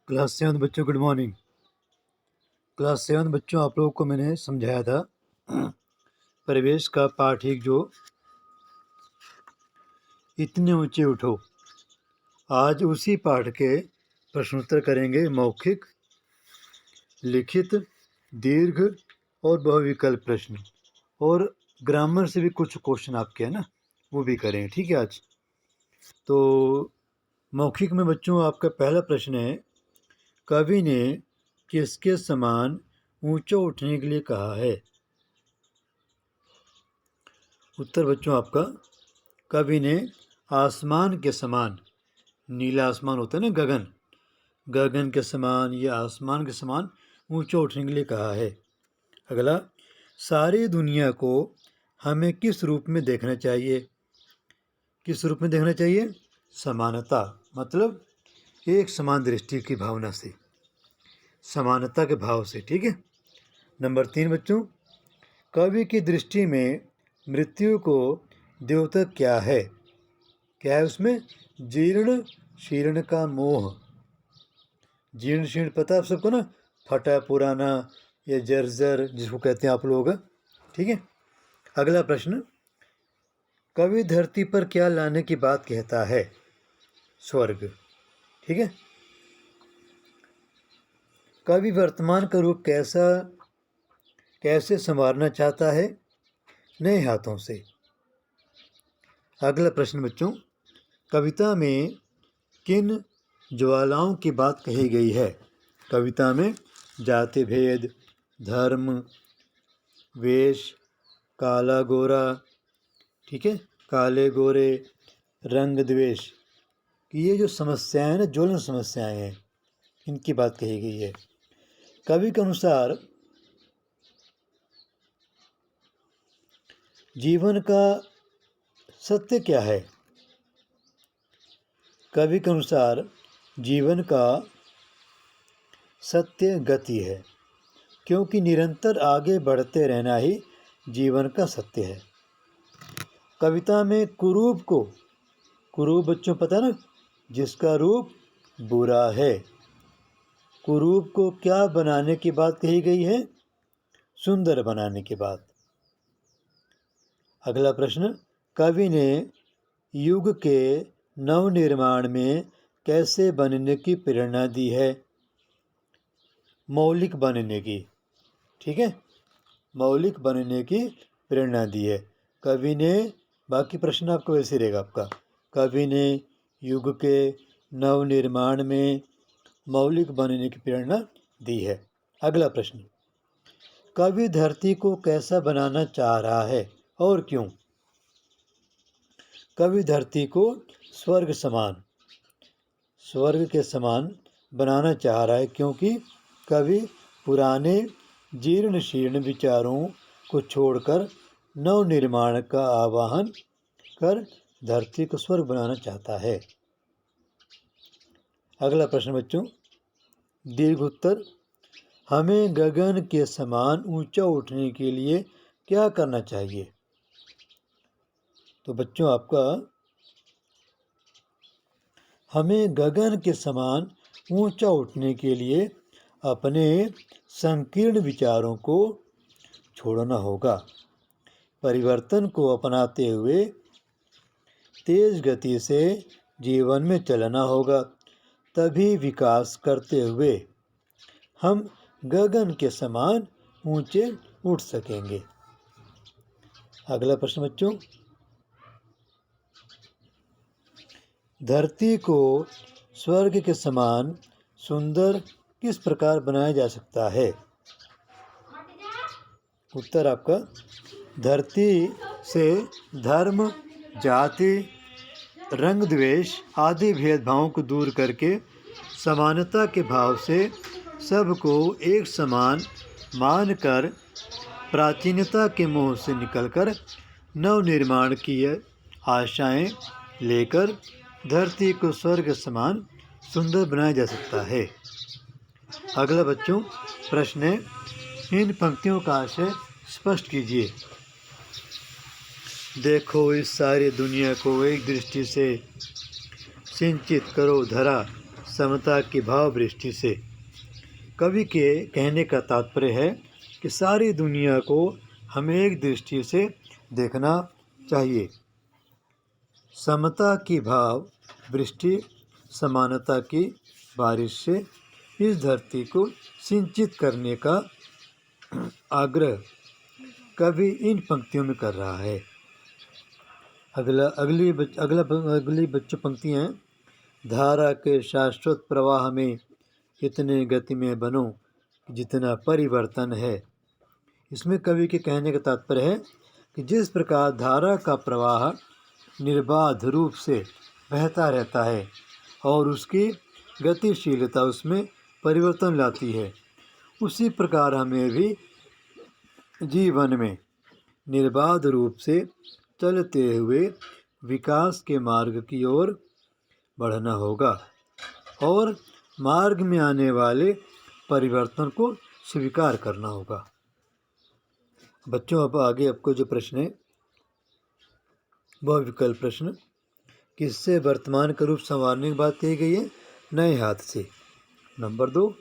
Class 7 बच्चों good morning. Class 7 बच्चों आप लोगों को मैंने समझाया था परिवेश का पाठ एक जो इतने ऊंचे उठो। आज उसी पाठ के प्रश्नोत्तर करेंगे। मौखिक, लिखित, दीर्घ और बहुविकल्प प्रश्न, और ग्रामर से भी कुछ क्वेश्चन आपके है ना, वो भी करेंगे। ठीक है। आज तो मौखिक में बच्चों आपका पहला प्रश्न है, कवि ने किसके समान ऊंचा उठने के लिए कहा है? उत्तर बच्चों आपका, कवि ने आसमान के समान, नीला आसमान होता है ना, गगन, गगन के समान या आसमान के समान ऊंचा उठने के लिए कहा है। अगला, सारी दुनिया को हमें किस रूप में देखना चाहिए? किस रूप में देखना चाहिए? समानता, मतलब एक समान दृष्टि की भावना से, समानता के भाव से। ठीक है। नंबर 3 बच्चों, कवि की दृष्टि में मृत्यु को द्योतक क्या है? क्या है उसमें? जीर्ण शीर्ण का मोह। जीर्ण शीर्ण पता है आप सबको ना, फटा पुराना या जर्जर जिसको कहते हैं आप लोग। ठीक है। अगला प्रश्न, कवि धरती पर क्या लाने की बात कहता है? स्वर्ग। ठीक है। कवि वर्तमान का रूप कैसे संवारना चाहता है? नए हाथों से। अगला प्रश्न बच्चों, कविता में किन ज्वालाओं की बात कही गई है? कविता में जाति भेद, धर्म, वेश, काला गोरा, ठीक है, काले गोरे, रंग द्वेष, कि ये जो समस्याएं हैं ना, ज्वलन समस्याएं हैं, इनकी बात कही गई है। कवि के अनुसार जीवन का सत्य क्या है? कवि के अनुसार जीवन का सत्य गति है, क्योंकि निरंतर आगे बढ़ते रहना ही जीवन का सत्य है। कविता में कुरूप बच्चों पता ना, जिसका रूप बुरा है, कुरूप को क्या बनाने की बात कही गई है? सुंदर बनाने की बात। अगला प्रश्न, कवि ने युग के नवनिर्माण में कैसे बनने की प्रेरणा दी है? मौलिक बनने की। ठीक है, मौलिक बनने की प्रेरणा दी है कवि ने। बाकी प्रश्न आपको वैसे रहेगा आपका, कवि ने युग के नवनिर्माण में मौलिक बनने की प्रेरणा दी है। अगला प्रश्न, कवि धरती को कैसा बनाना चाह रहा है और क्यों? कवि धरती को स्वर्ग के समान बनाना चाह रहा है, क्योंकि कवि पुराने जीर्ण शीर्ण विचारों को छोड़कर नवनिर्माण का आह्वान कर धरती को स्वर्ग बनाना चाहता है। अगला प्रश्न बच्चों, दीर्घ उत्तर, हमें गगन के समान ऊंचा उठने के लिए क्या करना चाहिए? तो बच्चों आपका, हमें गगन के समान ऊंचा उठने के लिए अपने संकीर्ण विचारों को छोड़ना होगा, परिवर्तन को अपनाते हुए तेज गति से जीवन में चलना होगा, तभी विकास करते हुए हम गगन के समान ऊंचे उठ सकेंगे। अगला प्रश्न बच्चों, धरती को स्वर्ग के समान सुंदर किस प्रकार बनाया जा सकता है? उत्तर आपका, धरती से धर्म, जाति, रंग द्वेष आदि भेदभावों को दूर करके समानता के भाव से सबको एक समान मानकर प्राचीनता के मोह से निकलकर नवनिर्माण की आशाएं लेकर धरती को स्वर्ग समान सुंदर बनाया जा सकता है। अगला बच्चों प्रश्न है, इन पंक्तियों का आशय स्पष्ट कीजिए। देखो इस सारी दुनिया को एक दृष्टि से सिंचित करो धरा, समता की भाव दृष्टि से। कवि के कहने का तात्पर्य है कि सारी दुनिया को हमें एक दृष्टि से देखना चाहिए। समता की भाव दृष्टि समानता की बारिश से इस धरती को सिंचित करने का आग्रह कवि इन पंक्तियों में कर रहा है। अगली बच्चों पंक्तियाँ हैं। धारा के शाश्वत प्रवाह में इतने गति में बनो जितना परिवर्तन है। इसमें कवि के कहने का तात्पर्य है कि जिस प्रकार धारा का प्रवाह निर्बाध रूप से बहता रहता है और उसकी गतिशीलता उसमें परिवर्तन लाती है, उसी प्रकार हमें भी जीवन में निर्बाध रूप से चलते हुए विकास के मार्ग की ओर बढ़ना होगा और मार्ग में आने वाले परिवर्तन को स्वीकार करना होगा। बच्चों, अब आगे आपको जो प्रश्न है वह विकल्प प्रश्न। किससे वर्तमान का रूप संवारने की बात कही गई है? नए हाथ से। नंबर 2,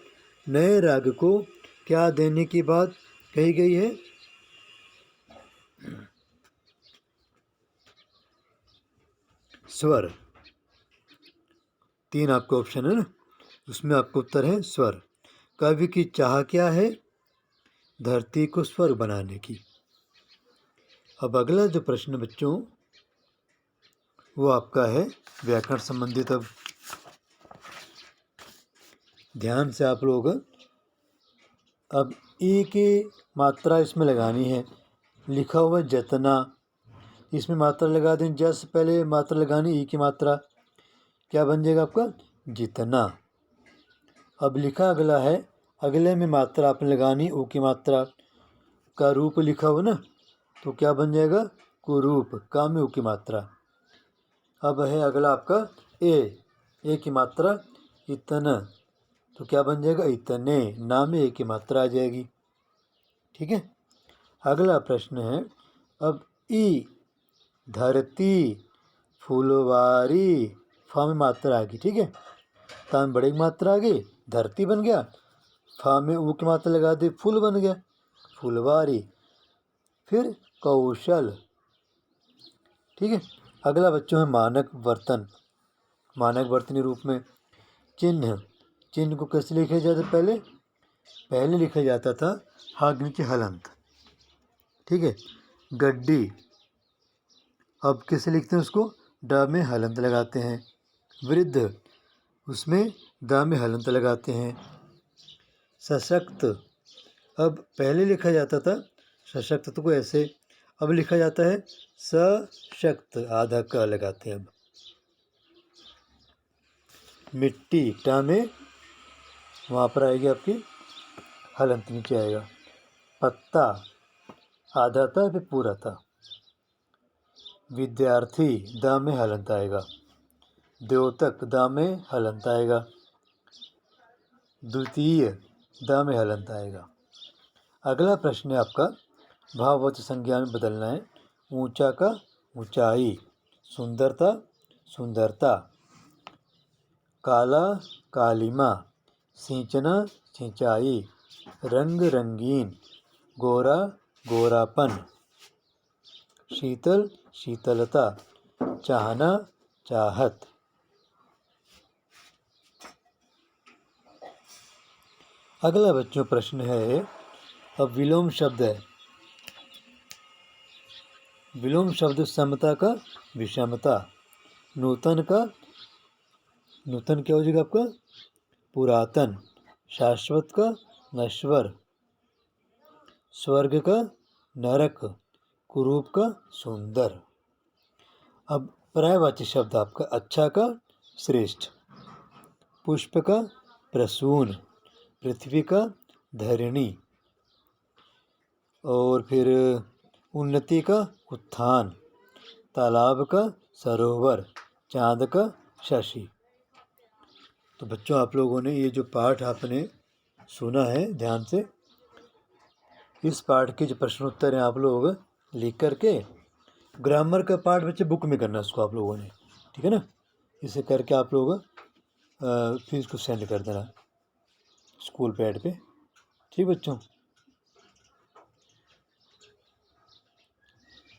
नए राग को क्या देने की बात कही गई है? स्वर। 3 आपका ऑप्शन है ना, उसमें आपका उत्तर है स्वर। कवि की चाह क्या है? धरती को स्वर्ग बनाने की। अब अगला जो प्रश्न बच्चों वो आपका है व्याकरण संबंधित। अब ध्यान से आप लोग अब ई की मात्रा इसमें लगानी है। लिखा हुआ जतना, इसमें मात्रा लगा दें। जैसे पहले मात्रा लगानी ई की मात्रा, क्या बन जाएगा आपका? जितना। अब लिखा अगला है, अगले में मात्रा आपने लगानी ऊ की मात्रा का रूप लिखा हुआ ना, तो क्या बन जाएगा? कुरूप। का में ऊ की मात्रा। अब है अगला आपका ए की मात्रा इतना, तो क्या बन जाएगा? इतने। ना में ए की मात्रा आ जाएगी। ठीक है। अगला प्रश्न है अब ई धरती फुलवारी, फा में मात्रा आ गई। ठीक है, ता में बड़ी मात्रा आ गई, धरती बन गया। फा में ऊ की मात्रा लगा दी, फूल बन गया, फुलवारी। फिर कौशल। ठीक है। अगला बच्चों है मानक वर्तन। मानक वर्तनी रूप में चिन्ह। चिन्ह को कैसे लिखा जाता? पहले लिखा जाता था हाथ नीचे हलंत। ठीक है। गड्डी, अब कैसे लिखते हैं उसको? ड में हलंत लगाते हैं। वृद्ध, उसमें द में हलंत लगाते हैं। सशक्त, अब पहले लिखा जाता था सशक्त को ऐसे, अब लिखा जाता है सशक्त, आधा क लगाते हैं। अब मिट्टी, टा में वहाँ पर आएगी आपकी हलंत, नीचे आएगा। पत्ता, आधा था फिर पूरा था। विद्यार्थी, द में हलंत आएगा। द्योतक, द में हलंत आएगा। द्वितीय, द में हलंत आएगा। अगला प्रश्न है आपका भाववाचक संज्ञा में बदलना है। ऊंचा का ऊंचाई, सुंदरता सुंदरता, काला कालिमा, सींचना सिंचाई, रंग रंगीन, गोरा गोरापन, शीतल शीतलता, चाहना चाहत। अगला बच्चों प्रश्न है अब विलोम शब्द है। विलोम शब्द समता का विषमता, नूतन का, नूतन क्या हो जाएगा आपका? पुरातन, शाश्वत का नश्वर, स्वर्ग का नरक, कुरूप का सुंदर। अब पर्यायवाची शब्द आपका अच्छा का श्रेष्ठ, पुष्प का प्रसून, पृथ्वी का धरणी, और फिर उन्नति का उत्थान, तालाब का सरोवर, चाँद का शशि। तो बच्चों आप लोगों ने ये जो पाठ आपने सुना है ध्यान से, इस पाठ के जो प्रश्न उत्तर हैं आप लोग लिख करके, ग्रामर का पाठ बच्चे बुक में करना इसको आप लोगों ने, ठीक है ना। इसे करके आप लोग फिर इसको सेंड कर देना स्कूल पैड पे। ठीक बच्चों।